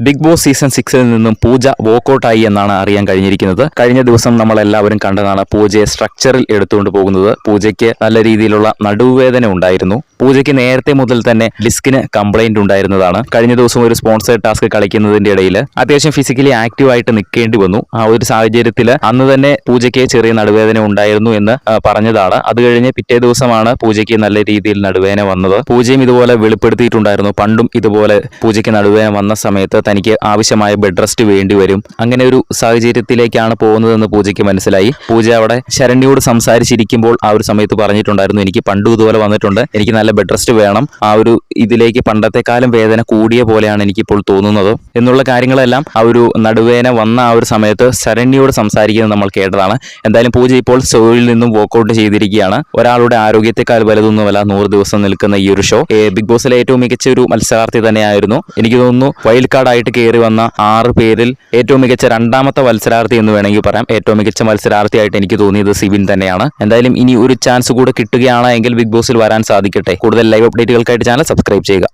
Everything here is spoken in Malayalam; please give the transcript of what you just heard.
ബിഗ് ബോസ് സീസൺ 6-ൽ നിന്നും പൂജ വോക്കൗട്ടായി എന്നാണ് അറിയാൻ കഴിഞ്ഞിരിക്കുന്നത്. കഴിഞ്ഞ ദിവസം നമ്മൾ എല്ലാവരും കണ്ടതാണ് പൂജയെ സ്ട്രക്ചറിൽ എടുത്തുകൊണ്ട് പോകുന്നത്. പൂജയ്ക്ക് നല്ല രീതിയിലുള്ള നടുവേദന ഉണ്ടായിരുന്നു. പൂജയ്ക്ക് നേരത്തെ മുതൽ തന്നെ ഡിസ്കിന് കംപ്ലൈന്റ് ഉണ്ടായിരുന്നതാണ്. കഴിഞ്ഞ ദിവസം ഒരു സ്പോൺസേഡ് ടാസ്ക് കളിക്കുന്നതിന്റെ ഇടയിൽ അത്യാവശ്യം ഫിസിക്കലി ആക്റ്റീവായിട്ട് നിൽക്കേണ്ടി വന്നു. ആ ഒരു സാഹചര്യത്തിൽ അന്ന് തന്നെ പൂജയ്ക്ക് ചെറിയ നടുവേദന ഉണ്ടായിരുന്നു എന്ന് പറഞ്ഞതാണ്. അത് കഴിഞ്ഞ് പിറ്റേ ദിവസമാണ് പൂജയ്ക്ക് നല്ല രീതിയിൽ നടുവേദന വന്നത്. പൂജയും ഇതുപോലെ വെളിപ്പെടുത്തിയിട്ടുണ്ടായിരുന്നു. പണ്ടും ഇതുപോലെ പൂജയ്ക്ക് നടുവേദന വന്ന സമയത്ത് തനിക്ക് ആവശ്യമായ ബെഡ് റെസ്റ്റ് വേണ്ടി വരും. അങ്ങനെ ഒരു സാഹചര്യത്തിലേക്കാണ് പോകുന്നതെന്ന് പൂജയ്ക്ക് മനസ്സിലായി. പൂജ അവിടെ ശരണ്യോട് സംസാരിച്ചിരിക്കുമ്പോൾ ആ ഒരു സമയത്ത് പറഞ്ഞിട്ടുണ്ടായിരുന്നു, എനിക്ക് പണ്ടും ഇതുപോലെ വന്നിട്ടുണ്ട്, എനിക്ക് നല്ല ബെഡ് റെസ്റ്റ് വേണം, ആ ഒരു ഇതിലേക്ക് പണ്ടത്തെക്കാലം വേദന കൂടിയ പോലെയാണ് എനിക്കിപ്പോൾ തോന്നുന്നത് എന്നുള്ള കാര്യങ്ങളെല്ലാം ആ ഒരു നടുവേദന വന്ന ആ ഒരു സമയത്ത് ശരണ്യോട് സംസാരിക്കുന്നത് നമ്മൾ കേട്ടതാണ്. എന്തായാലും പൂജ ഇപ്പോൾ ഷോയിൽ നിന്നും വോക്കൗട്ട് ചെയ്തിരിക്കുകയാണ്. ഒരാളുടെ ആരോഗ്യത്തെക്കാൾ വലുതൊന്നുമല്ല 100 ദിവസം നിൽക്കുന്ന ഈ ഒരു ഷോ. ബിഗ് ബോസിലെ ഏറ്റവും മികച്ച ഒരു മത്സരാർത്ഥി തന്നെയായിരുന്നു. എനിക്ക് തോന്നുന്നു വൈൽഡ് കാർഡായിട്ട് കയറി വന്ന 6 പേരിൽ ഏറ്റവും മികച്ച രണ്ടാമത്തെ മത്സരാർത്ഥി എന്ന് വേണമെങ്കിൽ പറയാം. ഏറ്റവും മികച്ച മത്സരാർത്ഥിയായിട്ട് എനിക്ക് തോന്നിയത് സിബിൻ തന്നെയാണ്. എന്തായാലും ഇനി ഒരു ചാൻസ് കൂടെ കിട്ടുകയാണ് എങ്കിൽ ബിഗ് ബോസിൽ വരാൻ സാധിക്കട്ടെ. കൂടുതൽ ലൈവ് അപ്ഡേറ്റുകൾക്കായിട്ട് ചാനൽ സബ്സ്ക്രൈബ് ചെയ്യുക.